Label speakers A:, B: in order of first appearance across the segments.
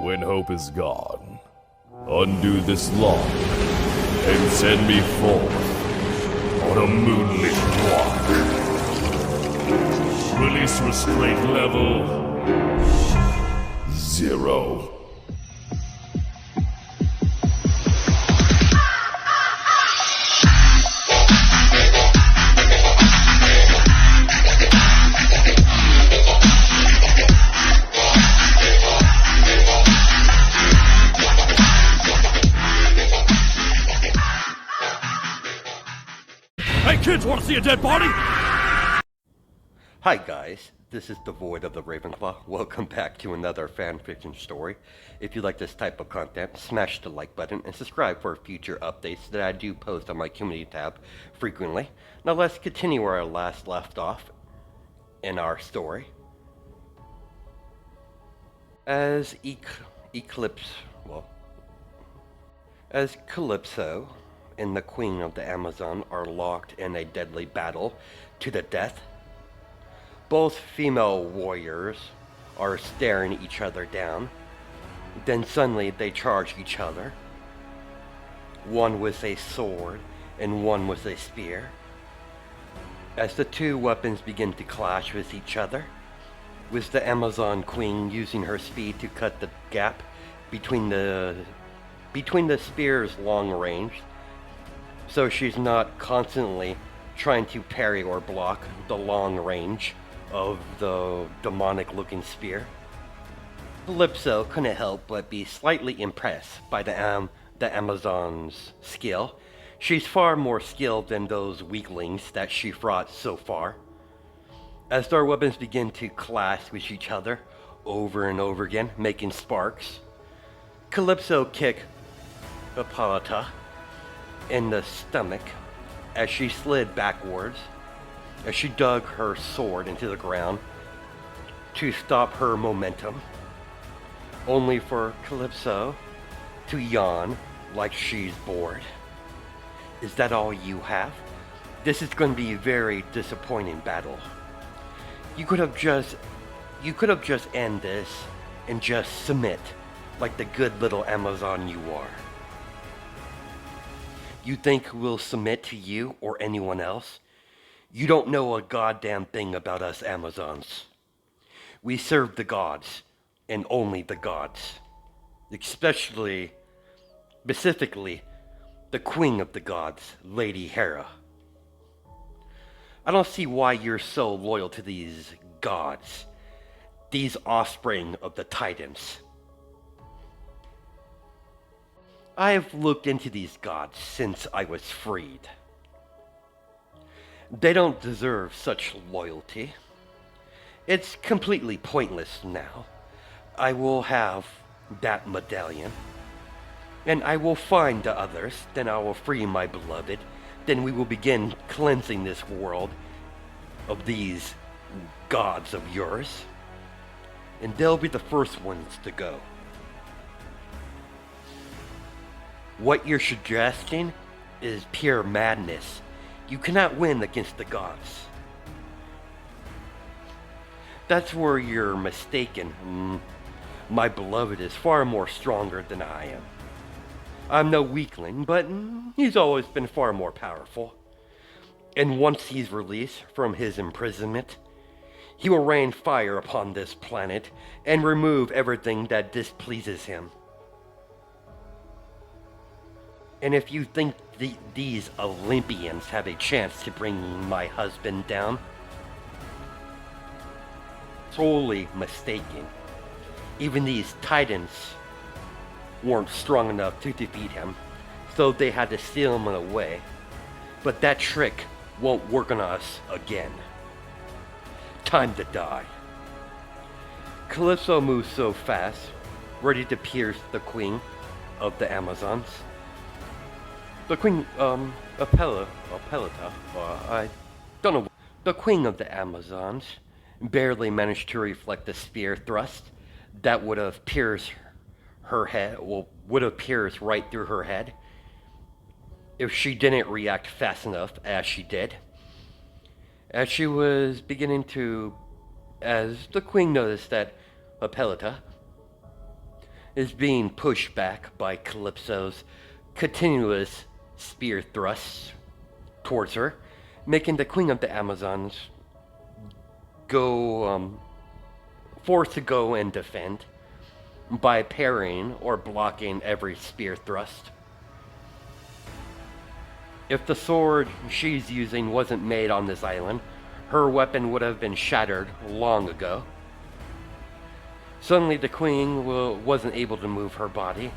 A: When hope is gone, undo this lock and send me forth on a moonlit walk. Release restraint level 0. Hey kids, wanna see a dead body?
B: Hi guys, this is the Void of the Ravenclaw. Welcome back to another fanfiction story. If you like this type of content, smash the like button and subscribe for future updates that I do post on my community tab frequently. Now let's continue where I last left off in our story. As Calypso and the Queen of the Amazon are locked in a deadly battle to the death, both female warriors are staring each other down. Then suddenly they charge each other. One with a sword and one with a spear. As the two weapons begin to clash with each other, with the Amazon Queen using her speed to cut the gap between the spear's long range, so she's not constantly trying to parry or block the long range of the demonic-looking spear. Calypso couldn't help but be slightly impressed by the Amazon's skill. She's far more skilled than those weaklings that she fought so far. As their weapons begin to clash with each other over and over again, making sparks, Calypso kicked Hippolyta in the stomach as she slid backwards, as she dug her sword into the ground to stop her momentum, only for Calypso to yawn like she's bored. Is that all you have? This is going to be a very disappointing battle. You could have just end this and just submit like the good little Amazon you are. You think we'll submit to you or anyone else? You don't know a goddamn thing about us Amazons. We serve the gods, and only the gods. Specifically, the Queen of the Gods, Lady Hera. I don't see why you're so loyal to these gods, these offspring of the Titans. I have looked into these gods since I was freed. They don't deserve such loyalty. It's completely pointless now. I will have that medallion, and I will find the others, then I will free my beloved, then we will begin cleansing this world of these gods of yours, and they'll be the first ones to go. What you're suggesting is pure madness. You cannot win against the gods. That's where you're mistaken. My beloved is far more stronger than I am. I'm no weakling, but he's always been far more powerful. And once he's released from his imprisonment, he will rain fire upon this planet and remove everything that displeases him. And if you think these Olympians have a chance to bring my husband down, totally mistaken. Even these Titans weren't strong enough to defeat him, so they had to steal him away. But that trick won't work on us again. Time to die. Calypso moves so fast, ready to pierce the Queen of the Amazons. The Queen, Hippolyta, I don't know. The Queen of the Amazons barely managed to reflect the spear thrust that would have pierced her head, would have pierced right through her head if she didn't react fast enough as she did. As she was beginning to, as the Queen noticed that Hippolyta is being pushed back by Calypso's continuous spear thrusts towards her, making the Queen of the Amazons go forced to go and defend by parrying or blocking every spear thrust. If the sword she's using wasn't made on this island, her weapon would have been shattered long ago. Suddenly the queen wasn't able to move her body,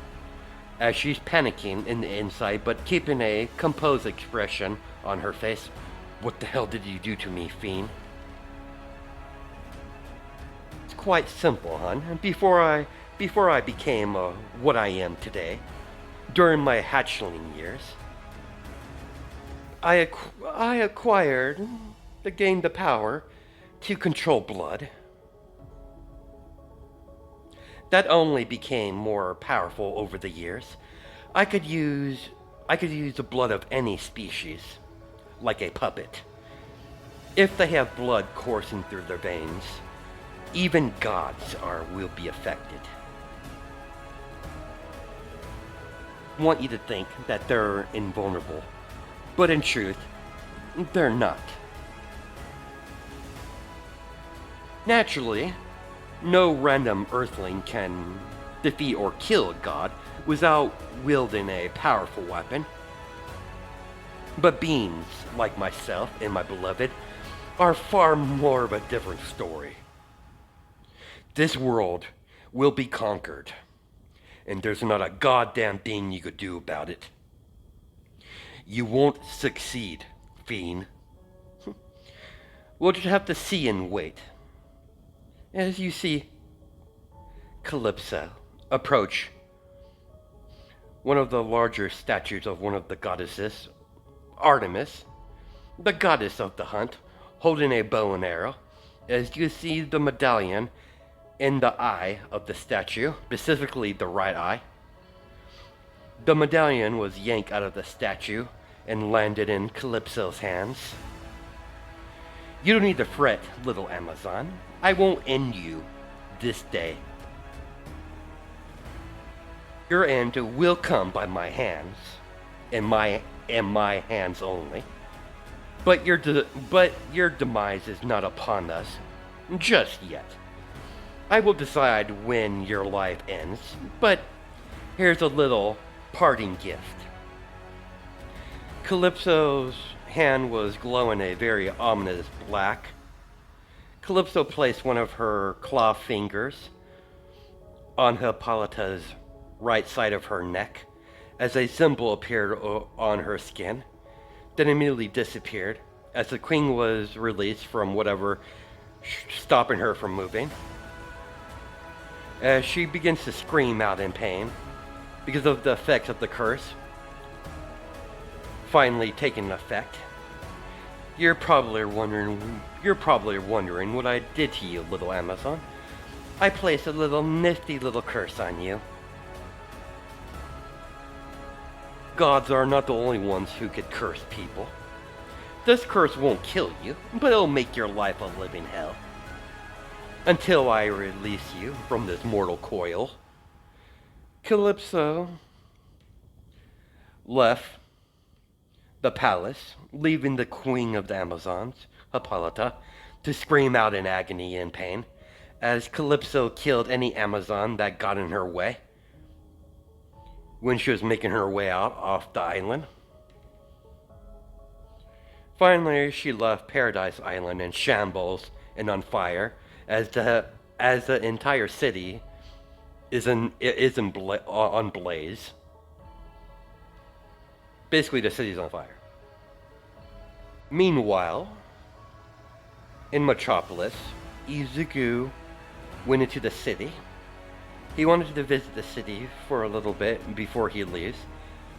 B: as she's panicking in the inside but keeping a composed expression on her face. "What the hell did you do to me, fiend?" It's quite simple, hon. Before I became what I am today, during my hatchling years, I gained the power to control blood. That only became more powerful over the years. I could use the blood of any species, like a puppet. If they have blood coursing through their veins, even gods will be affected. I want you to think that they're invulnerable, but in truth, they're not. Naturally, no random earthling can defeat or kill a god without wielding a powerful weapon. But beings like myself and my beloved are far more of a different story. This world will be conquered, and there's not a goddamn thing you could do about it. You won't succeed, fiend. We'll just have to see and wait. As you see Calypso approach one of the larger statues of one of the goddesses, Artemis, the goddess of the hunt, holding a bow and arrow, as you see the medallion in the eye of the statue, specifically the right eye. The medallion was yanked out of the statue and landed in Calypso's hands. You don't need to fret, little Amazon. I won't end you this day. Your end will come by my hands, and my hands only. But your demise is not upon us just yet. I will decide when your life ends, but here's a little parting gift. Calypso's hand was glowing a very ominous black. Calypso placed one of her claw fingers on Hippolyta's right side of her neck as a symbol appeared on her skin, then immediately disappeared as the queen was released from whatever stopping her from moving. As she begins to scream out in pain because of the effects of the curse finally taking effect. You're probably wondering what I did to you, little Amazon. I placed a little nifty little curse on you. Gods are not the only ones who could curse people. This curse won't kill you, but it'll make your life a living hell. Until I release you from this mortal coil. Calypso left the palace, leaving the queen of the Amazons, Hippolyta, to scream out in agony and pain, as Calypso killed any Amazon that got in her way when she was making her way out off the island. Finally, she left Paradise Island in shambles and on fire, as the entire city is on blaze. Basically, the city's on fire. Meanwhile, in Metropolis, Izuku went into the city. He wanted to visit the city for a little bit before he leaves.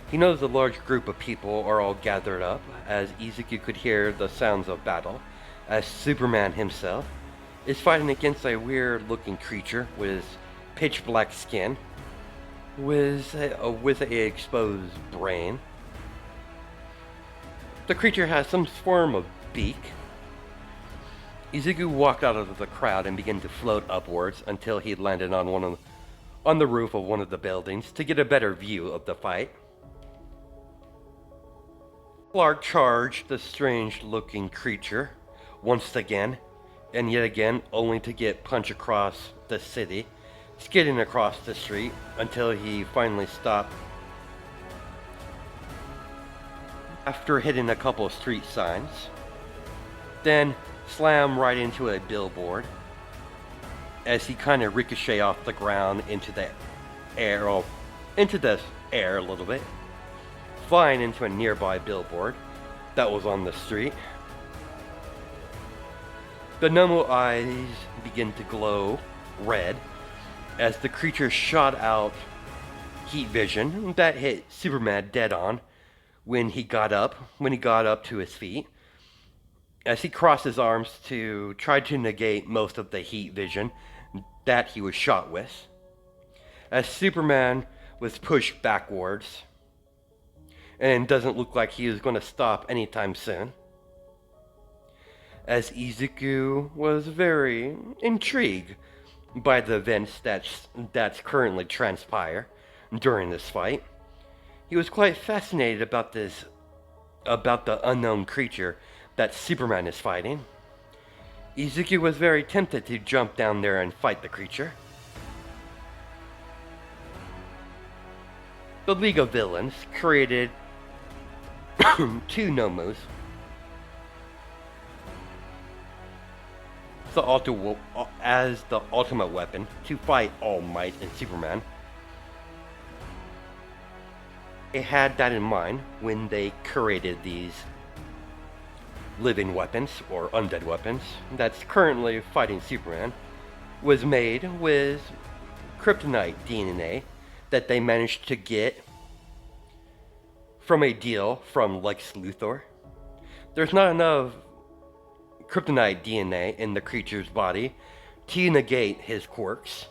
B: He knows a large group of people are all gathered up, as Izuku could hear the sounds of battle, as Superman himself is fighting against a weird-looking creature with pitch-black skin, with a exposed brain. The creature has some form of beak. Izuku walked out of the crowd and began to float upwards until he landed on on the roof of one of the buildings to get a better view of the fight. Clark charged the strange-looking creature once again, and yet again, only to get punched across the city, skidding across the street until he finally stopped after hitting a couple of street signs, then slammed right into a billboard as he kind of ricocheted off the ground into the air a little bit, flying into a nearby billboard that was on the street. The Nomu eyes begin to glow red as the creature shot out heat vision that hit Superman dead on when he got up to his feet, as he crossed his arms to try to negate most of the heat vision that he was shot with, as Superman was pushed backwards, and it doesn't look like he was going to stop anytime soon, as Izuku was very intrigued by the events that's currently transpire during this fight. He was quite fascinated about the unknown creature that Superman is fighting. Izuku was very tempted to jump down there and fight the creature. The League of Villains created two Nomus as the ultimate weapon to fight All Might and Superman. They had that in mind when they created these living weapons, or undead weapons, that's currently fighting Superman, was made with kryptonite DNA that they managed to get from a deal from Lex Luthor. There's not enough kryptonite DNA in the creature's body to negate his quirks.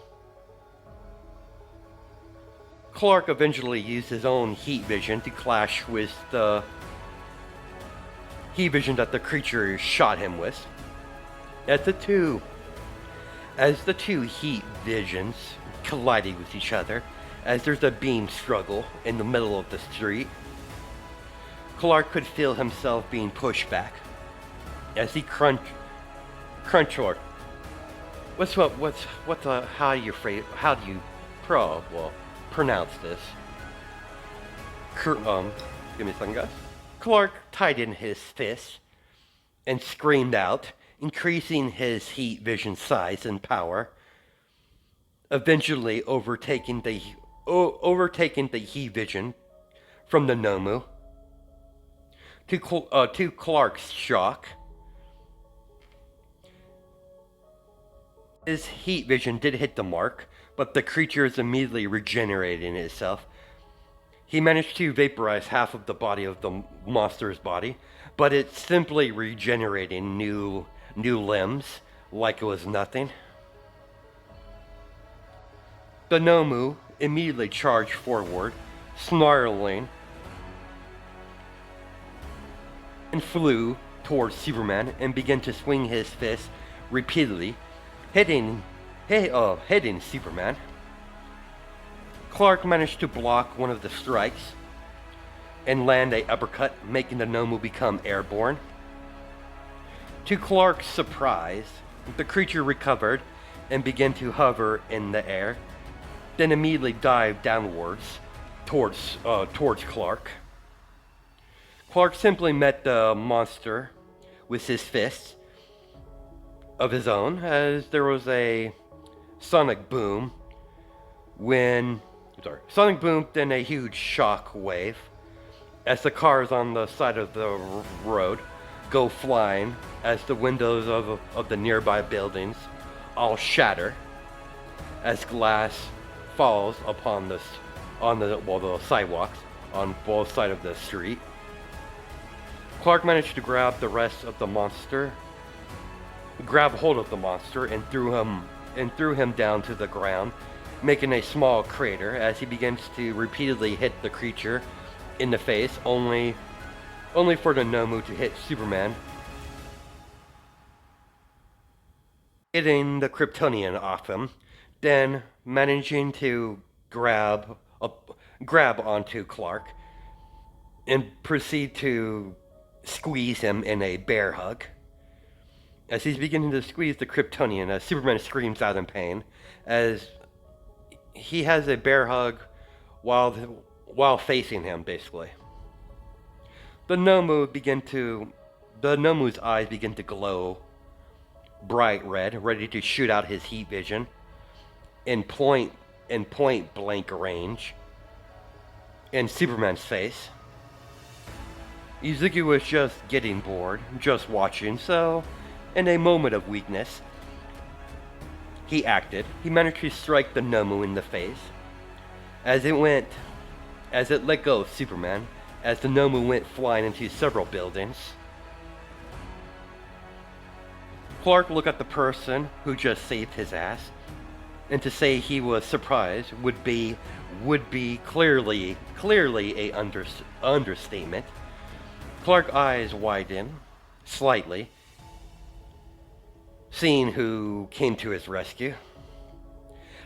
B: Clark eventually used his own heat vision to clash with the heat vision that the creature shot him with. As the two heat visions collided with each other, as there's a beam struggle in the middle of the street, Clark could feel himself being pushed back as he how do you pronounce this? Give me a second, guys. Clark tightened his fist and screamed out, increasing his heat vision size and power, eventually overtaking the heat vision from the Nomu. To Clark's shock, his heat vision did hit the mark, but the creature is immediately regenerating itself. He managed to vaporize half of the body of the monster's body, but it's simply regenerating new limbs like it was nothing. The Nomu immediately charged forward, snarling, and flew towards Superman and began to swing his fist repeatedly, hitting Superman. Clark managed to block one of the strikes and land a uppercut, making the Nomu become airborne. To Clark's surprise, the creature recovered and began to hover in the air, then immediately dived downwards towards Clark. Clark simply met the monster with his fists of his own, as there was a sonic boom, then a huge shock wave, as the cars on the side of the road go flying, as the windows of the nearby buildings all shatter, as glass falls upon the sidewalks on both sides of the street. Clark managed to grab hold of the monster, and threw him down to the ground, making a small crater as he begins to repeatedly hit the creature in the face, only for the Nomu to hit Superman, getting the Kryptonian off him then managing to grab onto Clark and proceed to squeeze him in a bear hug. As he's beginning to squeeze the Kryptonian, Superman screams out in pain as he has a bear hug while facing him, basically. The Nomu's eyes begin to glow bright red, ready to shoot out his heat vision in point blank range in Superman's face. Izuku was just getting bored, just watching, so in a moment of weakness, he acted. He managed to strike the Nomu in the face. As it let go of Superman, as the Nomu went flying into several buildings. Clark looked at the person who just saved his ass, and to say he was surprised would be clearly a understatement. Clark's eyes widened slightly, seeing who came to his rescue.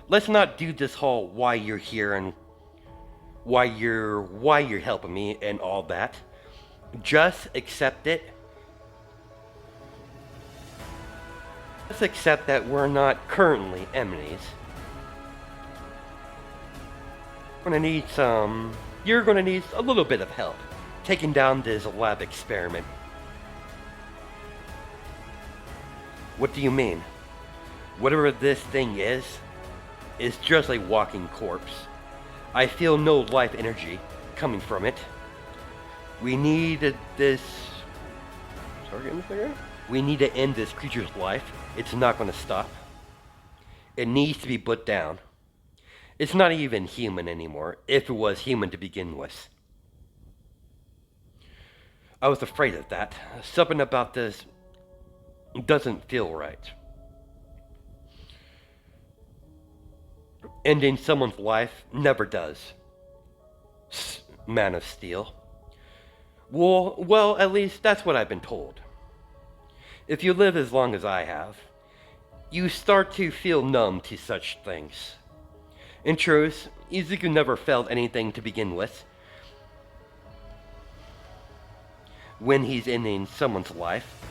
B: Let's not do this whole why you're here and why you're helping me and all that. Just accept it. Let's accept that we're not currently enemies. You're gonna need a little bit of help taking down this lab experiment. What do you mean? Whatever this thing is just a walking corpse. I feel no life energy coming from it. We need this... We need to end this creature's life. It's not going to stop. It needs to be put down. It's not even human anymore, if it was human to begin with. I was afraid of that. Something about this doesn't feel right. Ending someone's life never does. Man of Steel. Well, at least that's what I've been told. If you live as long as I have, you start to feel numb to such things. In truth, Izuku never felt anything to begin with. When he's ending someone's life,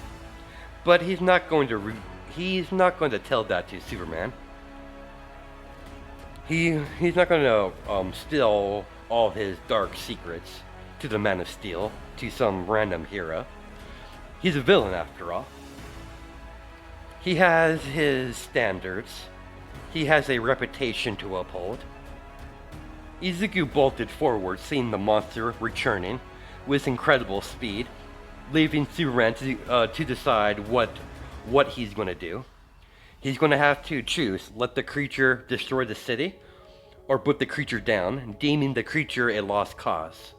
B: but he's not going to tell that to Superman. He's not going to spill all his dark secrets to the Man of Steel, to some random hero. He's a villain after all. He has his standards. He has a reputation to uphold. Izuku bolted forward, seeing the monster returning with incredible speed, leaving Superman to decide what he's going to do. He's going to have to choose, let the creature destroy the city, or put the creature down, deeming the creature a lost cause.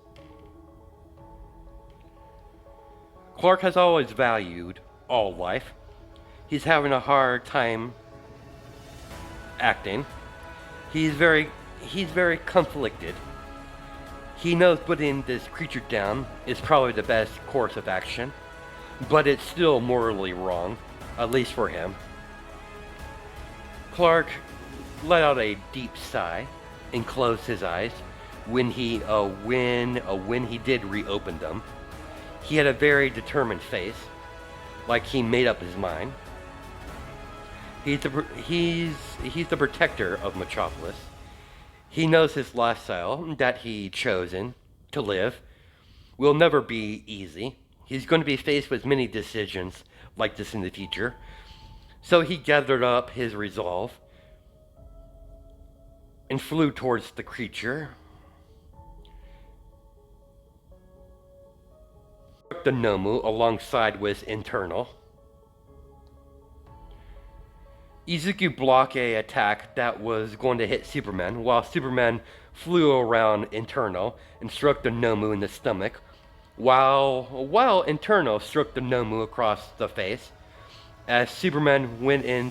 B: Clark has always valued all life. He's having a hard time acting. He's very conflicted. He knows putting this creature down is probably the best course of action, but it's still morally wrong, at least for him. Clark let out a deep sigh and closed his eyes when he did reopen them. He had a very determined face, like he made up his mind. He's the protector of Metropolis. He knows his lifestyle that he chosen to live will never be easy. He's going to be faced with many decisions like this in the future. So he gathered up his resolve and flew towards the creature. The Nomu alongside with Internal. Izuku blocked an attack that was going to hit Superman, while Superman flew around Internal and struck the Nomu in the stomach, while Internal struck the Nomu across the face. As Superman went in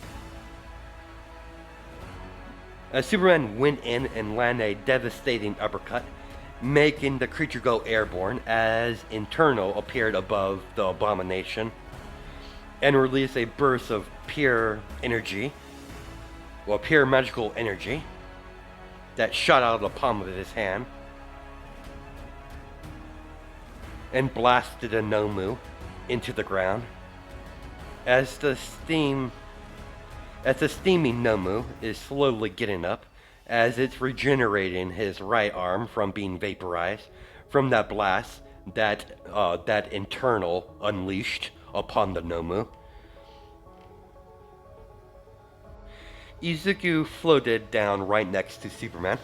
B: and landed a devastating uppercut, making the creature go airborne as Internal appeared above the abomination and released a burst of pure energy. well, pure magical energy that shot out of the palm of his hand and blasted a Nomu into the ground. As the steaming Nomu is slowly getting up, as it's regenerating his right arm from being vaporized from that blast that Internal unleashed upon the Nomu. Izuku floated down right next to Superman.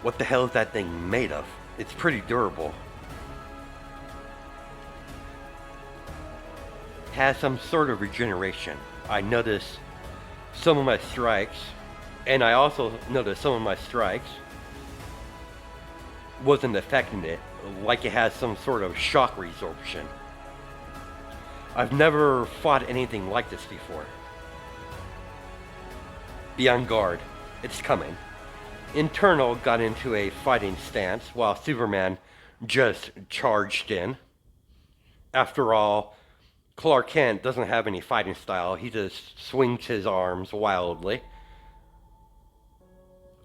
B: What the hell is that thing made of? It's pretty durable. It has some sort of regeneration. I noticed some of my strikes, and I also noticed some of my strikes wasn't affecting it, like it has some sort of shock resorption. I've never fought anything like this before. Be on guard. It's coming. Internal got into a fighting stance while Superman just charged in. After all, Clark Kent doesn't have any fighting style. He just swings his arms wildly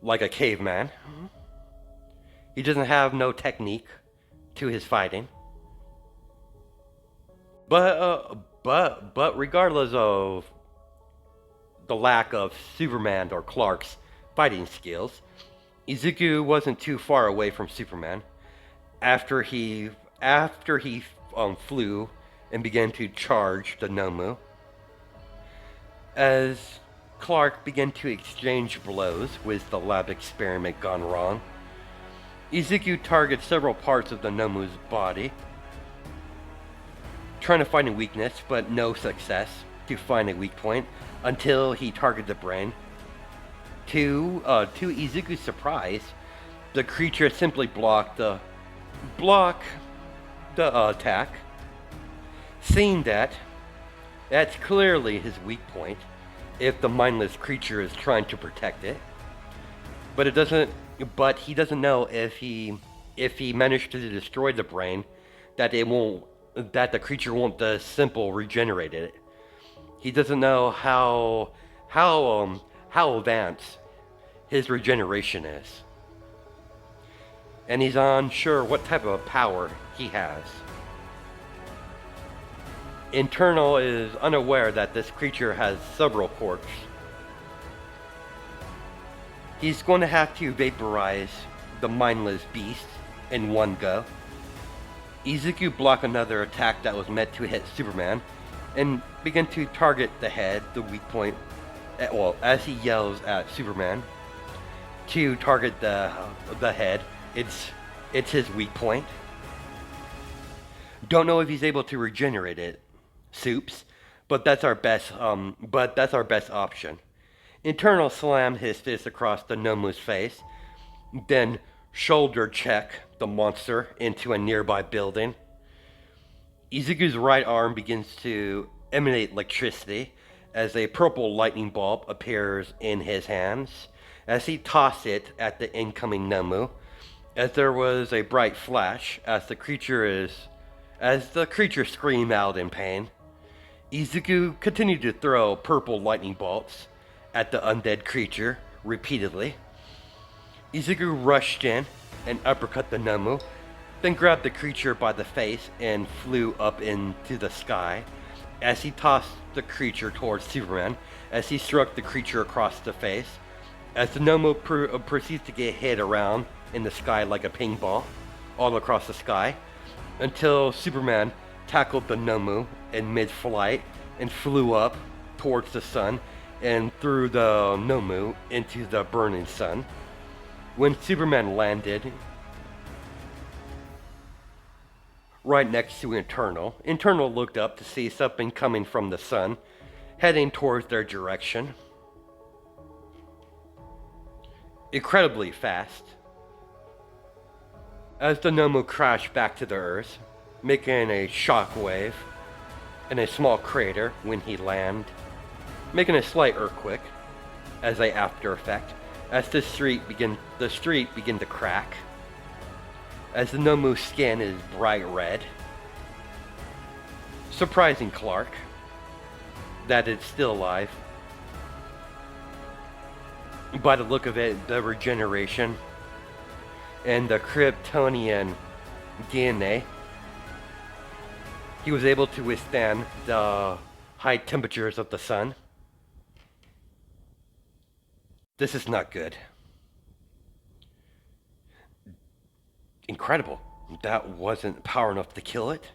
B: like a caveman. He doesn't have no technique to his fighting. But regardless of the lack of Superman or Clark's fighting skills, Izuku wasn't too far away from Superman. After he flew and began to charge the Nomu, as Clark began to exchange blows with the lab experiment gone wrong, Izuku targets several parts of the Nomu's body, trying to find a weakness, but no success to find a weak point until he targeted the brain. To Izuku's surprise, the creature simply blocked the attack. Seeing that's clearly his weak point if the mindless creature is trying to protect it. But he doesn't know if he managed to destroy the brain that the creature won't just simple regenerate it. He doesn't know how advanced his regeneration is. And he's unsure what type of power he has. Internal is unaware that this creature has several quirks. He's going to have to vaporize the mindless beast in one go. Izuku blocked another attack that was meant to hit Superman and began to target the head, the weak point, as he yells at Superman to target the head. It's his weak point. Don't know if he's able to regenerate it, Soups, but that's our best option. Internal slammed his fist across the Nomu's face, then shoulder check the monster into a nearby building. Izuku's right arm begins to emanate electricity as a purple lightning bolt appears in his hands as he tosses it at the incoming Nomu. As there was a bright flash as the creature screamed out in pain, Izuku continued to throw purple lightning bolts at the undead creature repeatedly. Izuku rushed in and uppercut the Nomu, then grabbed the creature by the face and flew up into the sky as he tossed the creature towards Superman as he struck the creature across the face. As the Nomu proceeds to get hit around in the sky like a ping ball all across the sky until Superman tackled the Nomu in mid-flight and flew up towards the sun and threw the Nomu into the burning sun. When Superman landed right next to Internal, Internal looked up to see something coming from the sun, heading towards their direction. Incredibly fast. As the Nomu crashed back to the earth, making a shockwave in a small crater when he landed, making a slight earthquake as an after effect, as the street began to crack, as the Nomu's skin is bright red, surprising Clark that it's still alive. by the look of it, the regeneration and the Kryptonian DNA, he was able to withstand the high temperatures of the sun. This is not good. Incredible. That wasn't power enough to kill it.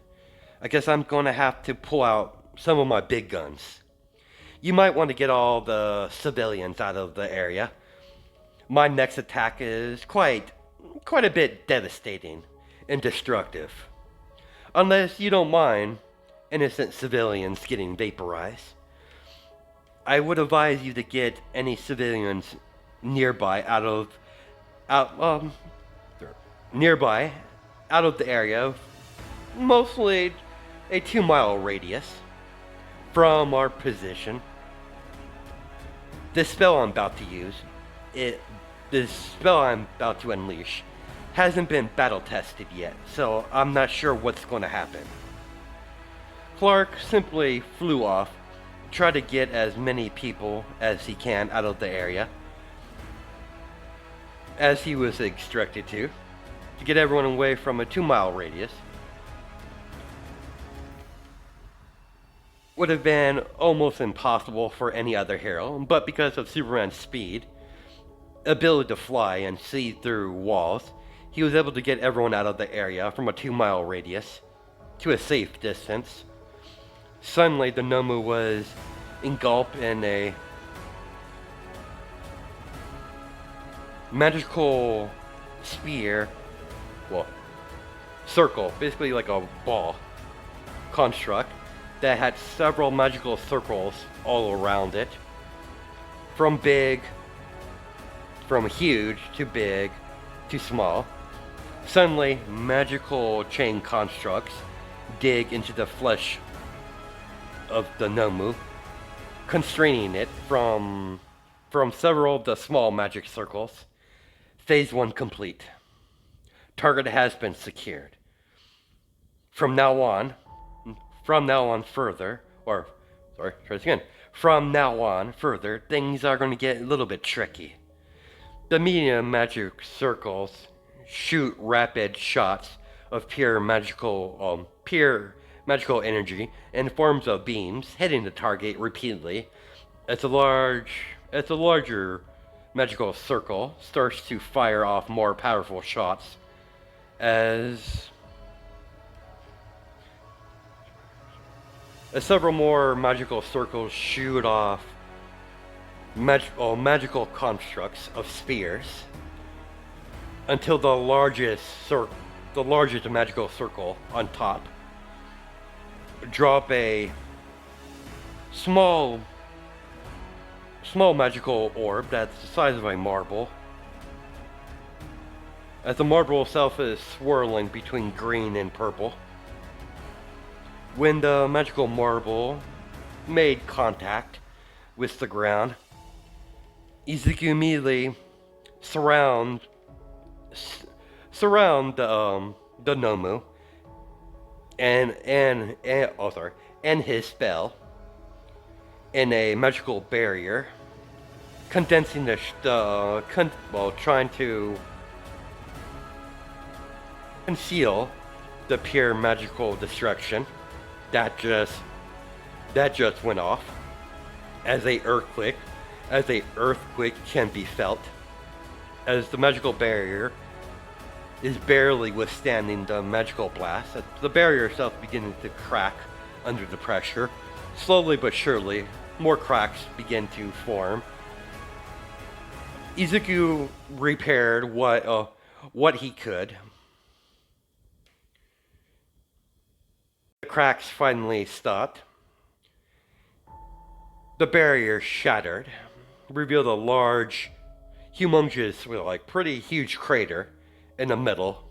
B: I guess I'm going to have to pull out some of my big guns. You might want to get all the civilians out of the area. My next attack is quite a bit devastating and destructive. Unless you don't mind innocent civilians getting vaporized. I would advise you to get any civilians nearby out of the area, mostly a 2-mile radius from our position. This spell I'm about to use, this spell I'm about to unleash, hasn't been battle tested yet, so I'm not sure what's going to happen. Clark simply flew off, tried to get as many people as he can out of the area, as he was instructed to get everyone away from a 2-mile radius. Would have been almost impossible for any other hero, but because of Superman's speed, ability to fly and see through walls, he was able to get everyone out of the area from a 2-mile radius to a safe distance. Suddenly, the Nomu was engulfed in a magical sphere, circle, basically like a ball construct that had several magical circles all around it. From huge to big to small. Suddenly, magical chain constructs dig into the flesh of the Nomu, constraining it from several of the small magic circles. Phase 1 complete. Target has been secured. From now on further, things are going to get a little bit tricky. The medium magic circles shoot rapid shots of pure magical energy in forms of beams, hitting the target repeatedly. As a larger magical circle starts to fire off more powerful shots, as several more magical circles shoot off magical constructs of spheres, until the largest magical circle on top drop a small magical orb that's the size of a marble, as the marble itself is swirling between green and purple. When the magical marble made contact with the ground, Izuku immediately surround the Nomu and his spell in a magical barrier, condensing trying to conceal the pure magical destruction that just went off as a earthquake can be felt, as the magical barrier is barely withstanding the magical blast. The barrier itself beginning to crack under the pressure. Slowly but surely, more cracks begin to form. Izuku repaired what he could. The cracks finally stopped. The barrier shattered, revealed a large, humongous, pretty huge crater in the middle.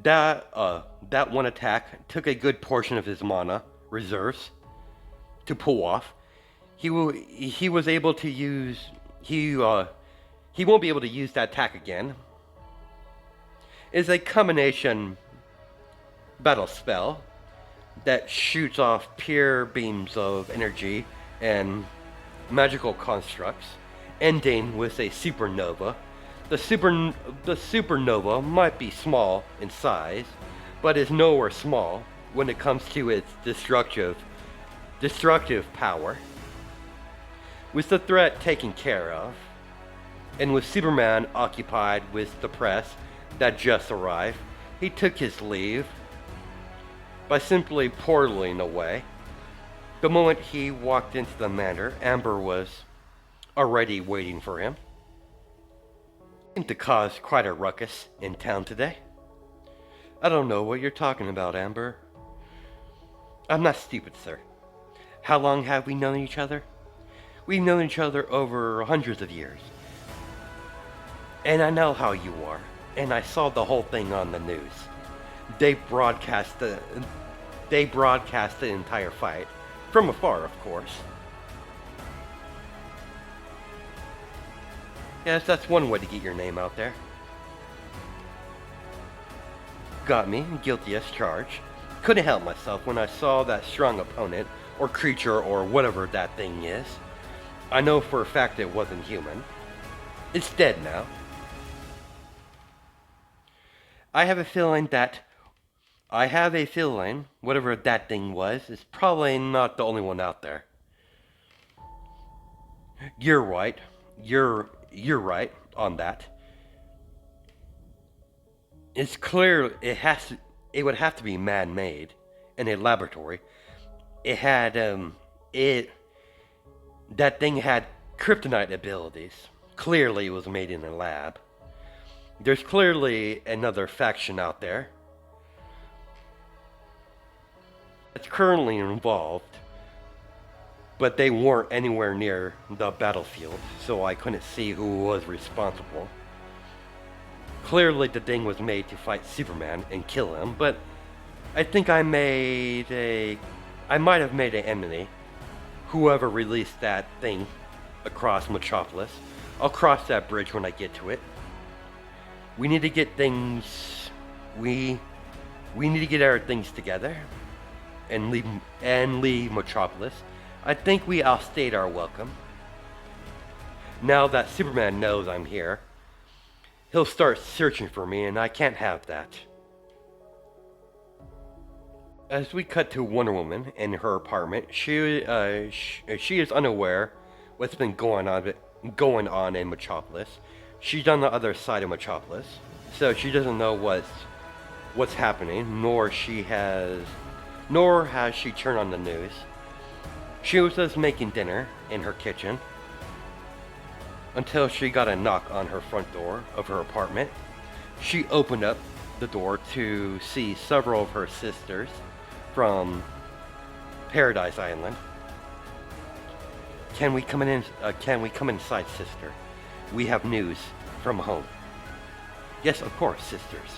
B: That one attack took a good portion of his mana reserves to pull off. He was able to use he won't be able to use that attack again. It's a combination battle spell that shoots off pure beams of energy and magical constructs, ending with a supernova. The supernova might be small in size, but is nowhere small when it comes to its destructive power. With the threat taken care of, and with Superman occupied with the press that just arrived, he took his leave by simply portaling away. The moment he walked into the manor, Amber was already waiting for him. Seemed to cause quite a ruckus in town today. I don't know what you're talking about, Amber. I'm not stupid, sir. How long have we known each other? We've known each other over hundreds of years. And I know how you are, and I saw the whole thing on the news. They broadcast the entire fight, from afar, of course. Yes, that's one way to get your name out there. Got me, guilty as charged. Couldn't help myself when I saw that strong opponent, or creature, or whatever that thing is. I know for a fact it wasn't human. It's dead now. I have a feeling whatever that thing was is probably not the only one out there. You're right. You're right on that. It's clear it would have to be man-made in a laboratory. That thing had kryptonite abilities. Clearly it was made in a lab. There's clearly another faction out there that's currently involved, but they weren't anywhere near the battlefield, so I couldn't see who was responsible. Clearly the thing was made to fight Superman and kill him, but I think I might have made an enemy. Whoever released that thing across Metropolis. I'll cross that bridge when I get to it. We need to get things. We need to get our things together and leave Metropolis. I think we outstayed our welcome. Now that Superman knows I'm here, he'll start searching for me, and I can't have that. As we cut to Wonder Woman in her apartment, she is unaware what's been going on in Metropolis. She's on the other side of Metropolis, so she doesn't know what's happening, nor has she turned on the news. She was just making dinner in her kitchen until she got a knock on her front door of her apartment. She opened up the door to see several of her sisters from Paradise Island. Can we come inside, sister? We have news from home. Yes, of course, sisters.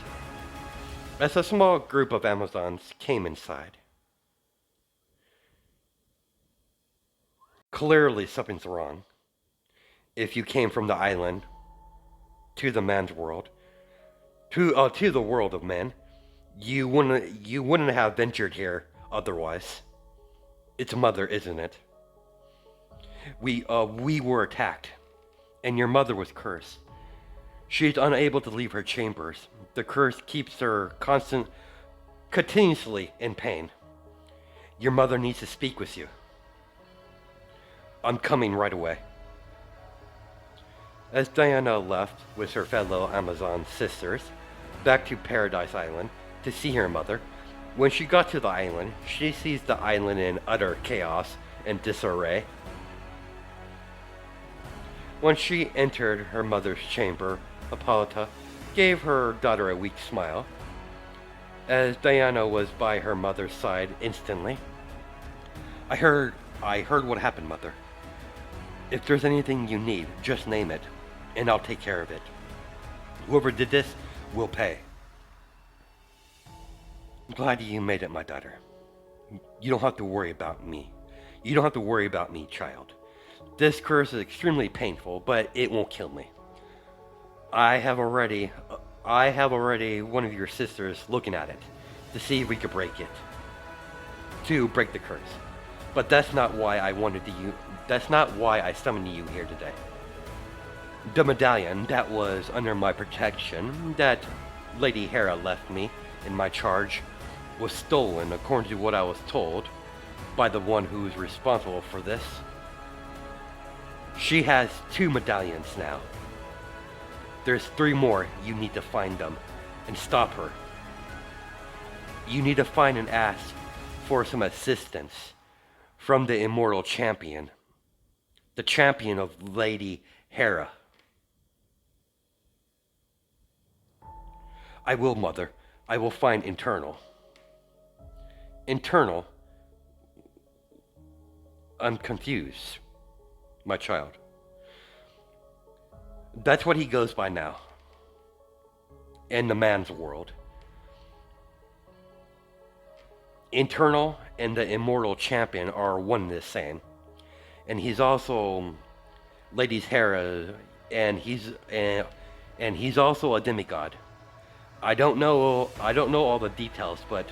B: As a small group of Amazons came inside. Clearly something's wrong. If you came from the island to the man's world, to the world of men, you wouldn't have ventured here otherwise. It's mother, isn't it? We were attacked, and your mother was cursed. She's unable to leave her chambers. The curse keeps her continuously in pain. Your mother needs to speak with you. I'm coming right away. As Diana left with her fellow Amazon sisters back to Paradise Island to see her mother, when she got to the island, she sees the island in utter chaos and disarray. When she entered her mother's chamber, Hippolyta gave her daughter a weak smile, as Diana was by her mother's side instantly. I heard what happened, Mother. If there's anything you need, just name it, and I'll take care of it. Whoever did this will pay. I'm glad you made it, my daughter. You don't have to worry about me. You don't have to worry about me, child. This curse is extremely painful, but it won't kill me. I have already one of your sisters looking at it to see if we could break it. To break the curse. But that's not why I wanted That's not why I summoned you here today. The medallion that was under my protection, that Lady Hera left me in my charge, was stolen according to what I was told by the one who's responsible for this. She has 2 medallions now. There's 3 more. You need to find them and stop her. You need to find and ask for some assistance from the Immortal Champion. The champion of Lady Hera. I will, Mother. I will find Internal. Internal? I'm confused, my child. That's what he goes by now. In the man's world. Internal and the Immortal Champion are one and the same. And he's also Lady Hera, and he's also a demigod. I don't know all the details, but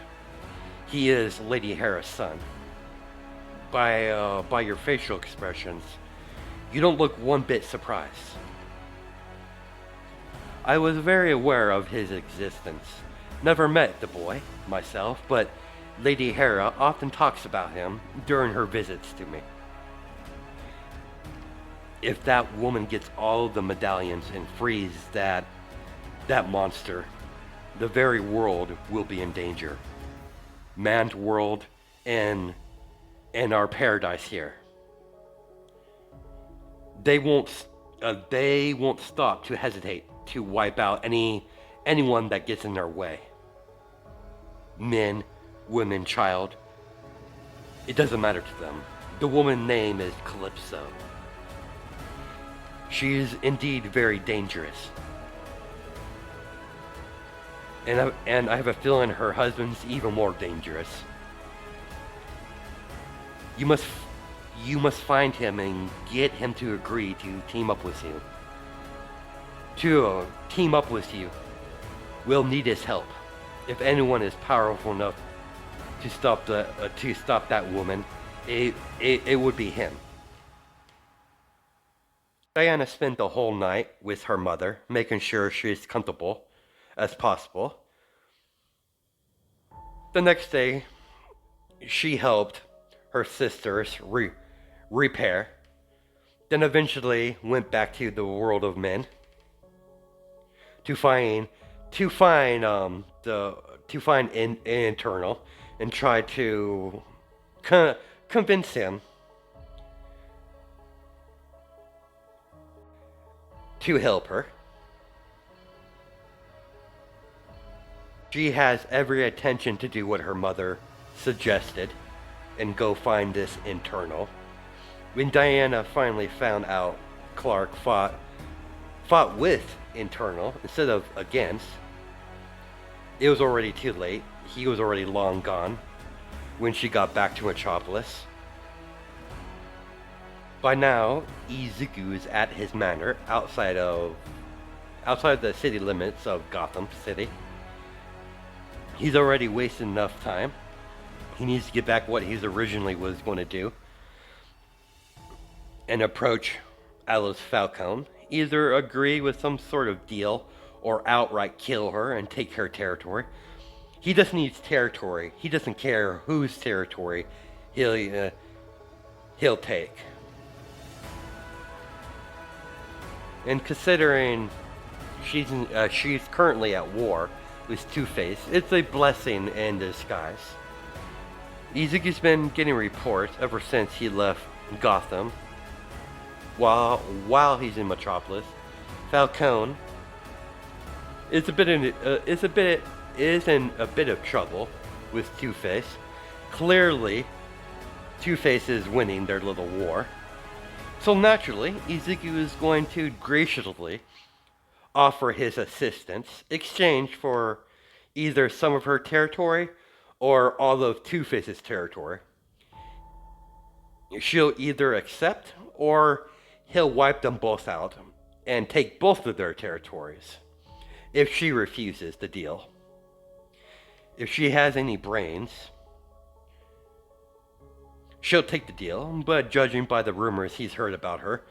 B: he is Lady Hera's son. By your facial expressions, you don't look one bit surprised. I was very aware of his existence. Never met the boy myself, but Lady Hera often talks about him during her visits to me. If that woman gets all the medallions and frees that monster, the very world will be in danger. Man's world and our paradise here. They won't stop to hesitate to wipe out anyone that gets in their way. Men, women, child. It doesn't matter to them. The woman's name is Calypso. She is indeed very dangerous. And I have a feeling her husband's even more dangerous. You must find him and get him to agree to team up with you. To team up with you, we'll need his help. If anyone is powerful enough to stop that woman, it would be him. Diana spent the whole night with her mother, making sure she's comfortable as possible. The next day, she helped her sisters repair, then eventually went back to the world of men to find Internal and try to convince him to help her. She has every intention to do what her mother suggested and go find this Internal. When Diana finally found out Clark fought with Internal instead of against, it was already too late. He was already long gone when she got back to Metropolis. By now, Izuku is at his manor outside the city limits of Gotham City. He's already wasted enough time. He needs to get back what he originally was going to do and approach Alice Falcone. Either agree with some sort of deal or outright kill her and take her territory. He just needs territory. He doesn't care whose territory he'll take. And considering she's currently at war with Two-Face, it's a blessing in disguise. Izuku's been getting reports ever since he left Gotham. While he's in Metropolis, Falcone is in a bit of trouble with Two-Face. Clearly, Two-Face is winning their little war. So naturally, Izuku is going to graciously offer his assistance, exchange for either some of her territory or all of Two-Face's territory. She'll either accept or he'll wipe them both out and take both of their territories if she refuses the deal. If she has any brains, She'll take the deal, but judging by the rumors he's heard about her,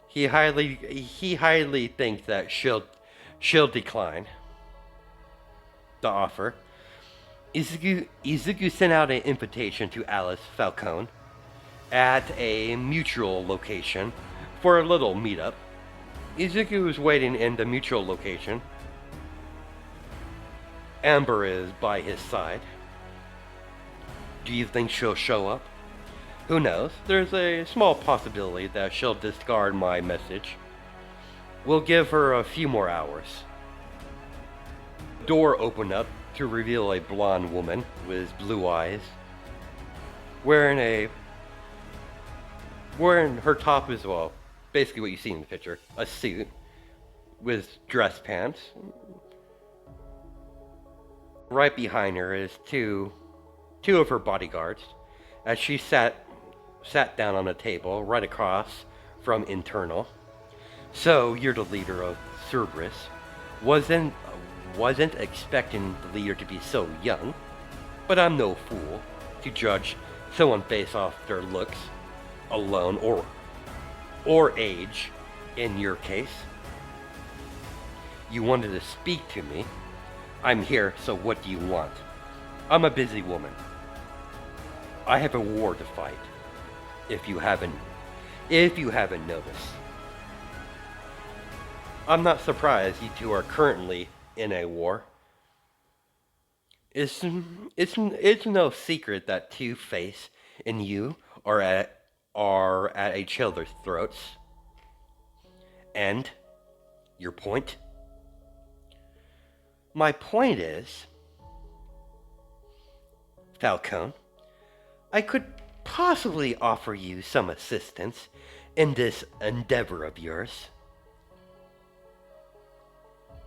B: he highly thinks that she'll decline the offer. Izuku sent out an invitation to Alice Falcone at a mutual location for a little meetup. Izuku is waiting in the mutual location. Amber is by his side. Do you think she'll show up? Who knows? There's a small possibility that she'll discard my message. We'll give her a few more hours. The door opened up to reveal a blonde woman with blue eyes, wearing her top as well, basically what you see in the picture, a suit with dress pants. Right behind her is two of her bodyguards, as she sat down on a table right across from Internal. So you're the leader of Cerberus. Wasn't expecting the leader to be so young, but I'm no fool to judge someone based off their looks alone or age. In your case, you wanted to speak to me. I'm here, so what do you want? I'm a busy woman. I have a war to fight. If you haven't noticed. I'm not surprised you two are currently in a war. It's no secret that Two-Face and you are at each other's throats. And your point? My point is, Falcone, I could possibly offer you some assistance in this endeavor of yours.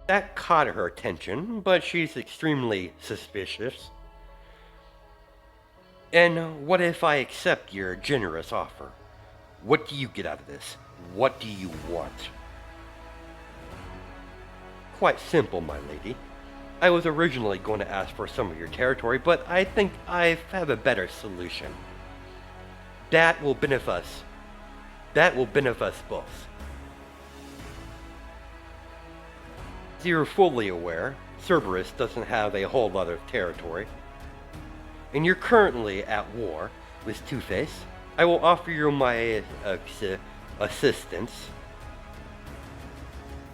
B: That caught her attention, but she's extremely suspicious. And what if I accept your generous offer? What do you get out of this? What do you want? Quite simple, my lady. I was originally going to ask for some of your territory, but I think I have a better solution. That will benefit us. That will benefit us both. As you're fully aware, Cerberus doesn't have a whole lot of territory, and you're currently at war with Two-Face. I will offer you my assistance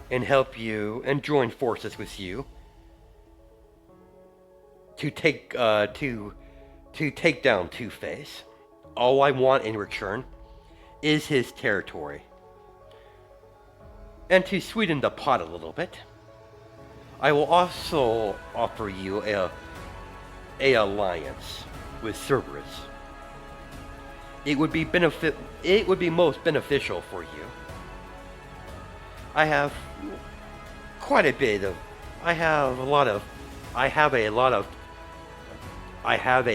B: and help you and join forces with you to take down Two-Face. All I want in return is his territory. And to sweeten the pot a little bit, I will also offer you a alliance with Cerberus. It would be most beneficial for you. I have a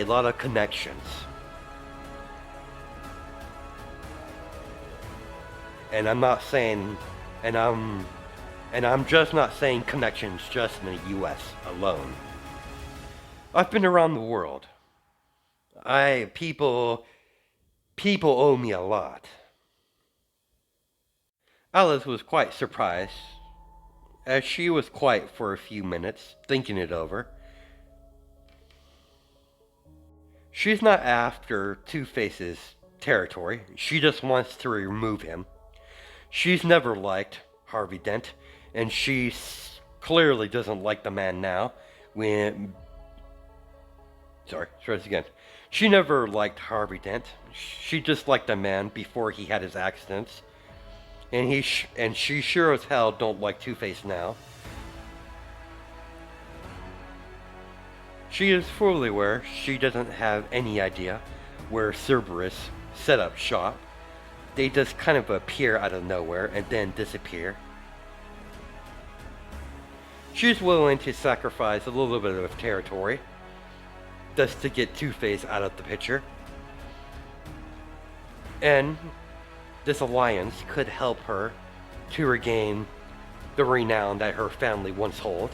B: lot of connections. And I'm just not saying connections just in the US alone. I've been around the world. People owe me a lot. Alice was quite surprised, as she was quiet for a few minutes, thinking it over. She's not after Two-Face's territory. She just wants to remove him. She's never liked Harvey Dent, and she clearly doesn't like the man now. She never liked Harvey Dent. She just liked the man before he had his accidents. And she sure as hell don't like Two-Face now. She is fully aware she doesn't have any idea where Cerberus set up shop. They just kind of appear out of nowhere and then disappear. She's willing to sacrifice a little bit of territory just to get Two-Face out of the picture. And this alliance could help her to regain the renown that her family once held.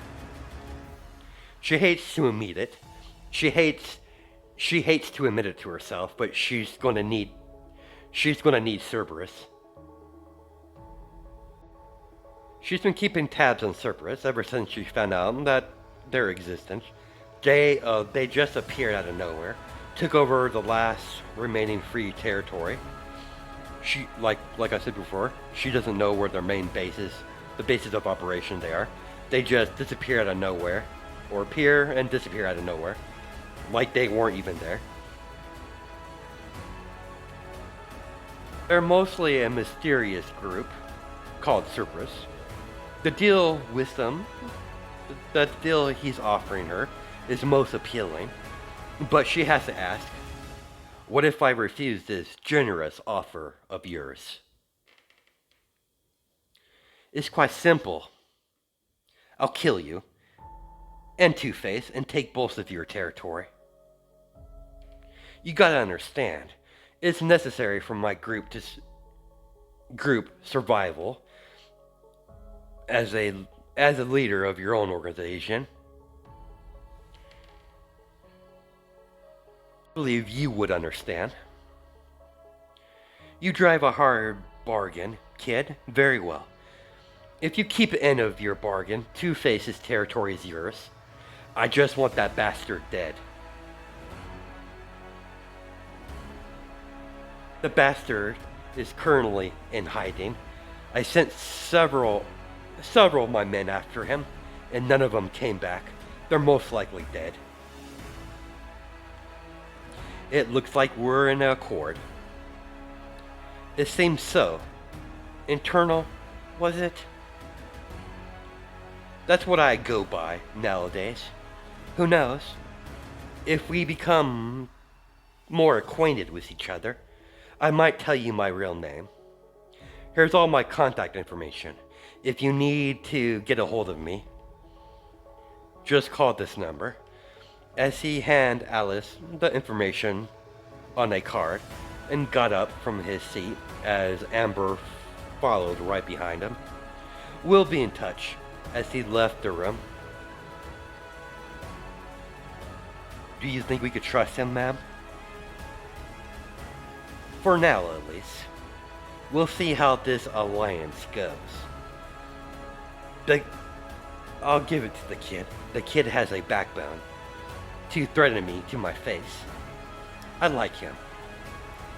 B: She hates to admit it. She She hates to admit it to herself, but she's gonna need Cerberus. She's been keeping tabs on Cerberus ever since she found out that their existence. They just appeared out of nowhere, took over the last remaining free territory. She, like I said before, she doesn't know where their main bases, the bases of operation they are. They just disappear out of nowhere, or appear and disappear out of nowhere, like they weren't even there. They're mostly a mysterious group called Cerberus. The deal with them, the deal he's offering her, is most appealing, but she has to ask, what if I refuse this generous offer of yours? It's quite simple. I'll kill you and Two-Face and take both of your territory. You gotta understand, it's necessary for my group survival as a leader of your own organization. I believe you would understand. You drive a hard bargain, kid, very well. If you keep the end of your bargain, Two-Face's territory is yours. I just want that bastard dead. The bastard is currently in hiding. I sent several of my men after him, and none of them came back. They're most likely dead. It looks like we're in accord. It seems so. Internal, was it? That's what I go by nowadays. Who knows? If we become more acquainted with each other, I might tell you my real name. Here's all my contact information. If you need to get a hold of me, just call this number. As he handed Alice the information on a card and got up from his seat as Amber followed right behind him. We'll be in touch. As he left the room. Do you think we could trust him, ma'am? For now, at least. We'll see how this alliance goes. I'll give it to the kid. The kid has a backbone to threaten me to my face. I like him.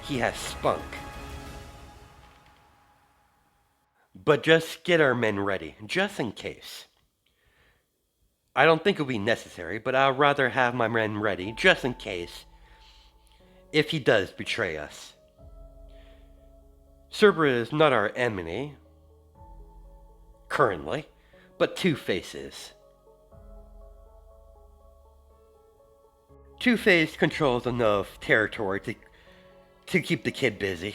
B: He has spunk. But just get our men ready, just in case. I don't think it'll be necessary, but I'd rather have my men ready, just in case, if he does betray us. Cerberus is not our enemy, currently, but Two-Face is. Two-Face controls enough territory to keep the kid busy.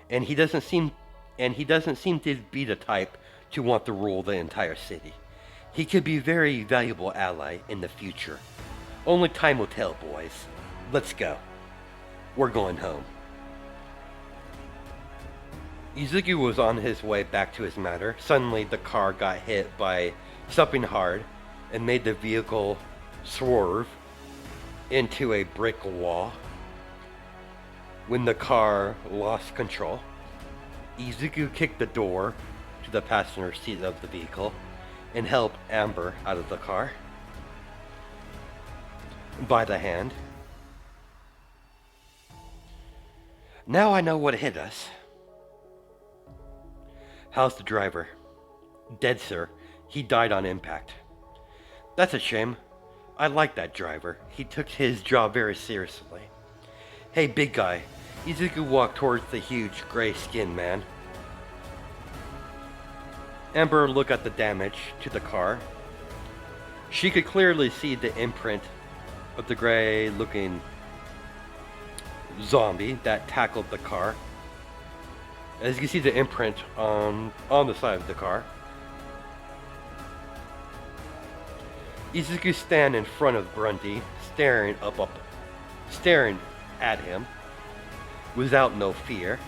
B: And he doesn't seem to be the type to want to rule the entire city. He could be a very valuable ally in the future. Only time will tell, boys. Let's go. We're going home. Izuku was on his way back to his matter. Suddenly the car got hit by something hard and made the vehicle swerve into a brick wall. When the car lost control, Izuku kicked the door to the passenger seat of the vehicle and helped Amber out of the car by the hand. Now I know what hit us. How's the driver? Dead, sir. He died on impact. That's a shame. I like that driver. He took his job very seriously. Hey, big guy. Izuku walked towards the huge gray-skinned man. Amber looked at the damage to the car. She could clearly see the imprint of the gray-looking zombie that tackled the car. As you can see the imprint on the side of the car. Izuku stand in front of Brundy, staring at him without no fear.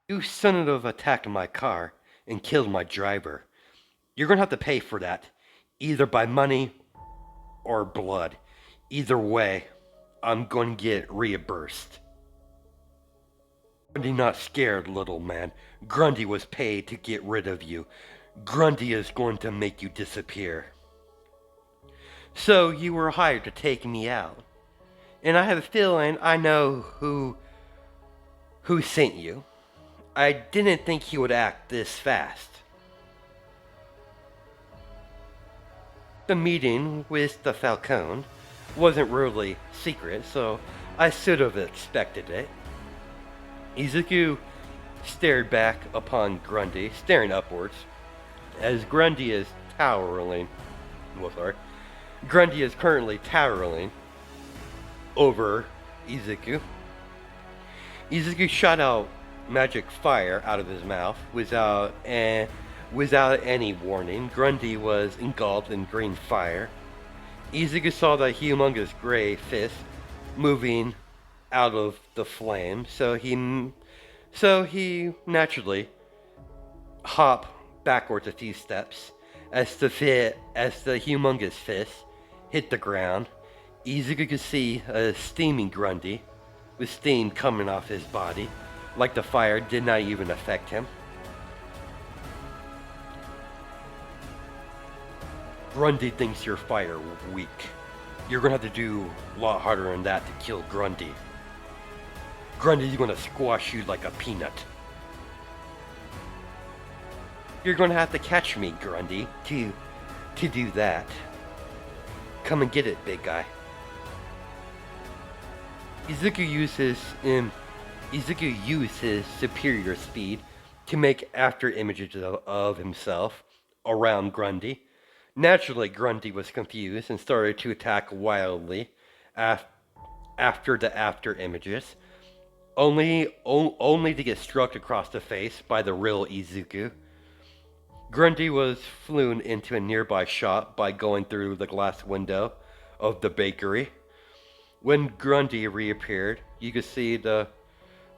B: You son of attacked my car and killed my driver. You're gonna have to pay for that, either by money or blood. Either way, I'm going to get reimbursed. Grundy not scared, little man. Grundy was paid to get rid of you. Grundy is going to make you disappear. So you were hired to take me out. And I have a feeling I know who sent you. I didn't think he would act this fast. The meeting with the Falcone wasn't really secret, so I should have expected it. Izuku stared back upon Grundy, staring upwards, as Grundy is Grundy is currently towering over Izuku. Izuku shot out magic fire out of his mouth without any warning. Grundy was engulfed in green fire. Izuku saw the humongous gray fist moving out of the flame, so he naturally hopped backwards a few steps as the humongous fist hit the ground. Izuku could see a steaming Grundy with steam coming off his body, like the fire did not even affect him. Grundy thinks your fire weak. You're gonna have to do a lot harder than that to kill Grundy. Grundy's gonna squash you like a peanut. You're gonna have to catch me, Grundy, to do that. Come and get it, big guy. Izuku used his superior speed to make after images of himself around Grundy. Naturally, Grundy was confused and started to attack wildly after the after images, only to get struck across the face by the real Izuku. Grundy was flown into a nearby shop by going through the glass window of the bakery. When Grundy reappeared, you could see the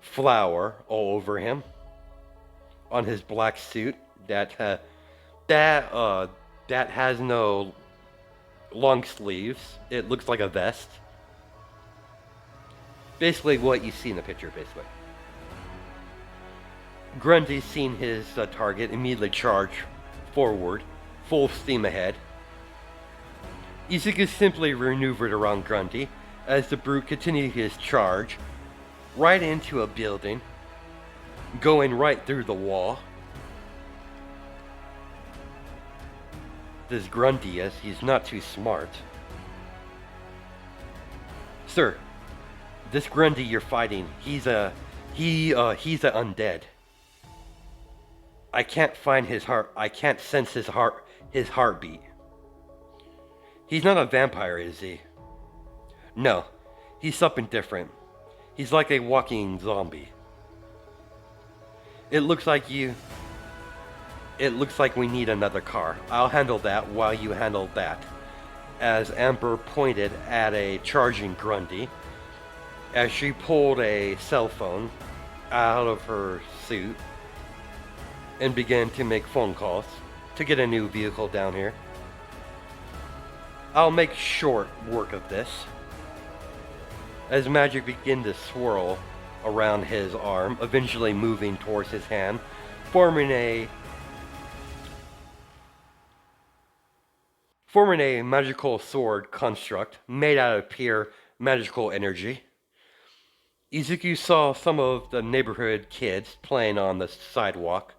B: flour all over him on his black suit that has no long sleeves. It looks like a vest. Basically what you see in the picture, basically. Grundy, seeing his target, immediately charged forward, full steam ahead. Izuku simply maneuvered around Grundy as the brute continued his charge right into a building, going right through the wall. This Grundy is, he's not too smart. Sir, this Grundy you're fighting, he's a undead. I can't find his heart. I can't sense his heartbeat. He's not a vampire, is he? No, he's something different. He's like a walking zombie. It looks like we need another car. I'll handle that while you handle that. As Amber pointed at a charging Grundy, as she pulled a cell phone out of her suit and began to make phone calls to get a new vehicle down here. I'll make short work of this. As magic began to swirl around his arm, eventually moving towards his hand, forming a magical sword construct made out of pure magical energy. Izuku saw some of the neighborhood kids playing on the sidewalk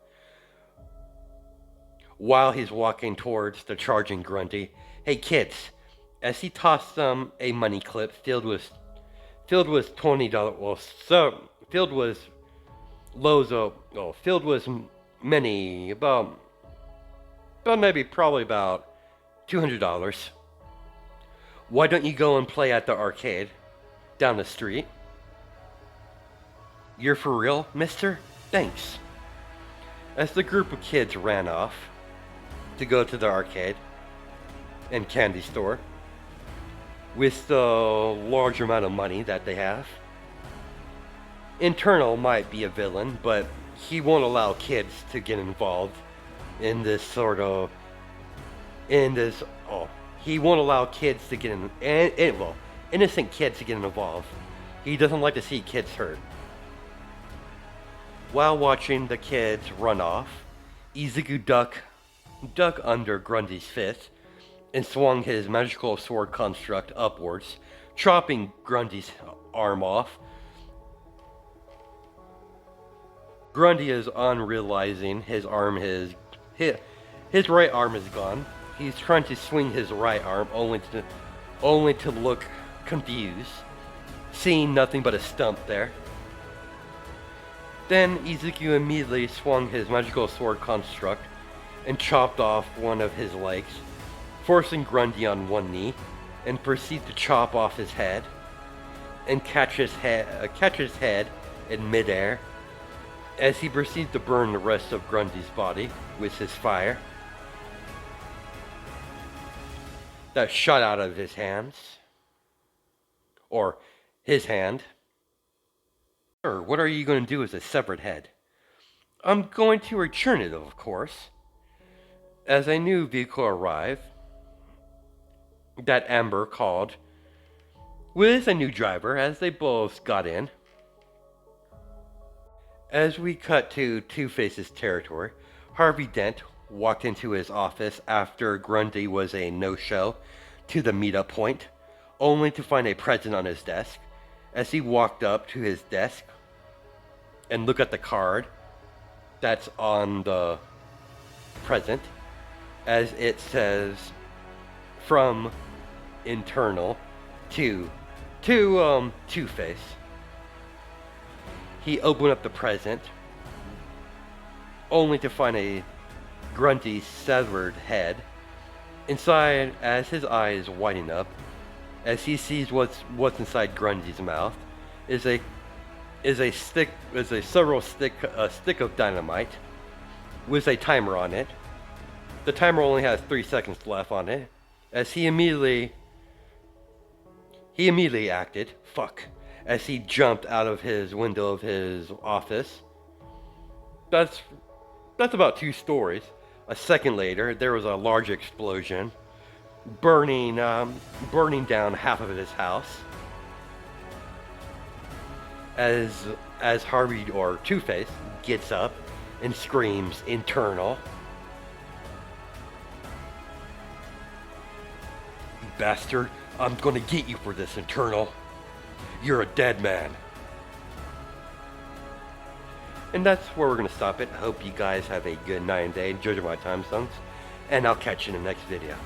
B: while he's walking towards the charging Grundy. Hey kids, as he tossed them a money clip filled with $20, filled with many, about $200. Why don't you go and play at the arcade down the street? You're for real, mister? Thanks. As the group of kids ran off to go to the arcade and candy store with the large amount of money that they have. Internal might be a villain, but he won't allow kids to get involved in this sort of in this. Oh, he won't allow kids to get in, well, innocent kids to get involved. He doesn't like to see kids hurt. While watching the kids run off, Izuku ducked under Grundy's fist and swung his magical sword construct upwards, chopping Grundy's arm off. Grundy is unrealizing his right arm is gone. He's trying to swing his right arm only to look confused, seeing nothing but a stump there. Then Izuku immediately swung his magical sword construct and chopped off one of his legs, forcing Grundy on one knee, and proceeded to chop off his head and catch his head in midair as he proceeded to burn the rest of Grundy's body with his fire that shot out of his hands, or his hand. Sir, what are you going to do with a severed head? I'm going to return it, of course. As a new vehicle arrived, that Amber called, with a new driver as they both got in. As we cut to Two-Face's territory, Harvey Dent walked into his office after Grundy was a no-show to the meetup point, only to find a present on his desk. As he walked up to his desk and looked at the card that's on the present, as it says, from internal to Two-Face. He opened up the present, only to find a Grundy severed head. Inside, as his eyes widen up, as he sees what's inside Grundy's mouth, is a stick of dynamite with a timer on it. The timer only has 3 seconds left on it, as he immediately acted, as he jumped out of his window of his office. That's about 2 stories. A second later, there was a large explosion, burning down half of his house. As Harvey, or Two-Face, gets up and screams, "Internal!" "You bastard! I'm gonna get you for this, Internal! You're a dead man!" And that's where we're going to stop it. I hope you guys have a good night and day. Enjoy my time zones. And I'll catch you in the next video.